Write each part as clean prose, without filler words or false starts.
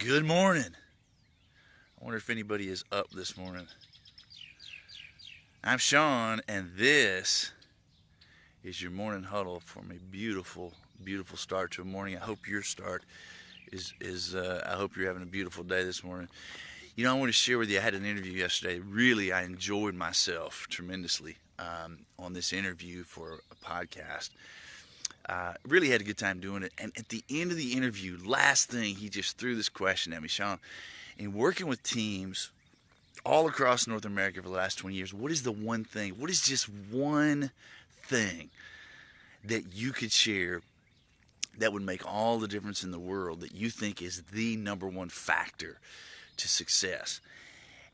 Good morning. I wonder if anybody is up this morning. I'm Sean, and this is your morning huddle from a beautiful, beautiful start to a morning. I hope your start I hope you're having a beautiful day this morning. You know, I want to share with you, I had an interview yesterday. Really, I enjoyed myself tremendously on this interview for a podcast. Really had a good time doing it. And at the end of the interview, last thing, he just threw this question at me, Sean. In working with teams all across North America for the last 20 years, what is the one thing, what is just one thing that you could share that would make all the difference in the world, that you think is the number one factor to success?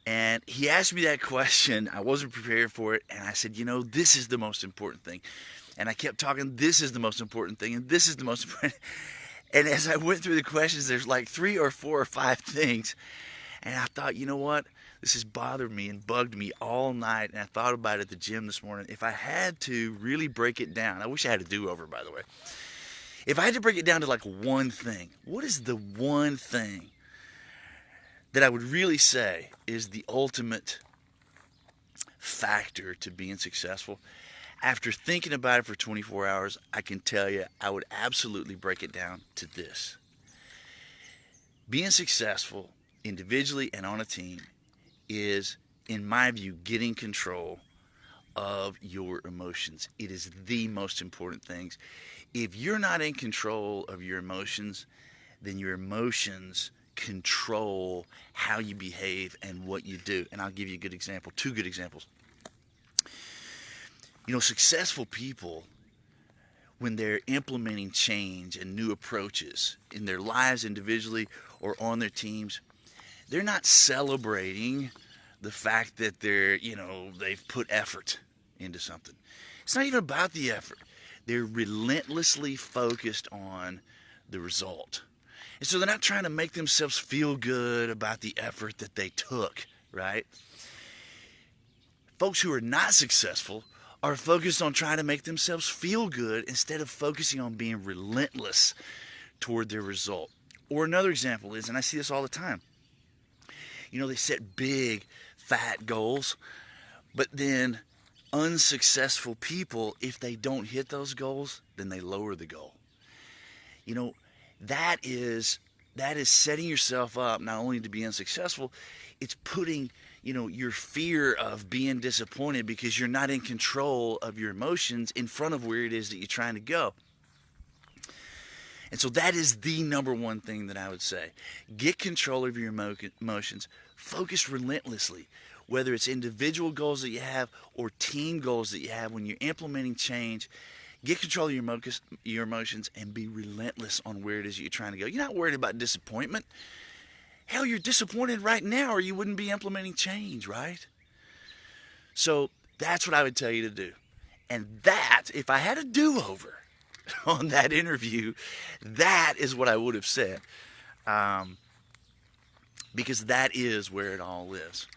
And he asked me that question. I wasn't prepared for it. And I said, you know, this is the most important thing. And I kept talking, this is the most important thing, and this is the most important. And as I went through the questions, there's like 3 or 4 or 5 things. And I thought, you know what? This has bothered me and bugged me all night. And I thought about it at the gym this morning. If I had to really break it down, I wish I had a do-over, by the way. If I had to break it down to like one thing, what is the one thing that I would really say is the ultimate factor to being successful? After thinking about it for 24 hours, I can tell you I would absolutely break it down to this. Being successful individually and on a team is, in my view, getting control of your emotions. It is the most important thing. If you're not in control of your emotions, then your emotions control how you behave and what you do. And I'll give you a good example, 2 good examples. You know, successful people, when they're implementing change and new approaches in their lives individually or on their teams, they're not celebrating the fact that they've put effort into something. It's not even about the effort. They're relentlessly focused on the result. And so they're not trying to make themselves feel good about the effort that they took, right? Folks who are not successful are focused on trying to make themselves feel good instead of focusing on being relentless toward their result. Or another example is, and I see this all the time, you know, they set big, fat goals, but then unsuccessful people, if they don't hit those goals, then they lower the goal. You know, that is setting yourself up not only to be unsuccessful, it's putting, you know, your fear of being disappointed because you're not in control of your emotions in front of where it is that you're trying to go. And so that is the number one thing that I would say. Get control of your emotions. Focus relentlessly, whether it's individual goals that you have or team goals that you have. When you're implementing change, get control of your emotions and be relentless on where it is that you're trying to go. You're not worried about disappointment. Hell, you're disappointed right now or you wouldn't be implementing change, right? So that's what I would tell you to do. And that, if I had a do-over on that interview, that is what I would have said. Because that is where it all lives.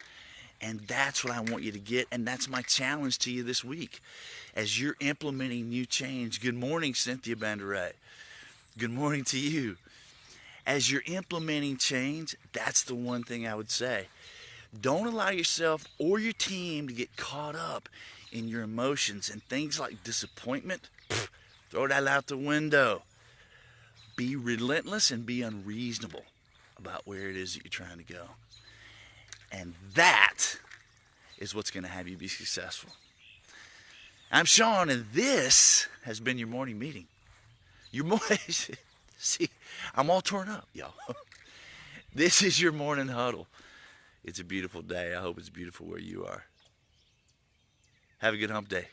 And that's what I want you to get. And that's my challenge to you this week. As you're implementing new change. Good morning, Cynthia Banderay. Good morning to you. As you're implementing change, that's the one thing I would say. Don't allow yourself or your team to get caught up in your emotions and things like disappointment. Throw that out the window. Be relentless and be unreasonable about where it is that you're trying to go. And that is what's going to have you be successful. I'm Sean, and this has been your morning meeting. See, I'm all torn up, y'all. This is your morning huddle. It's a beautiful day. I hope it's beautiful where you are. Have a good hump day.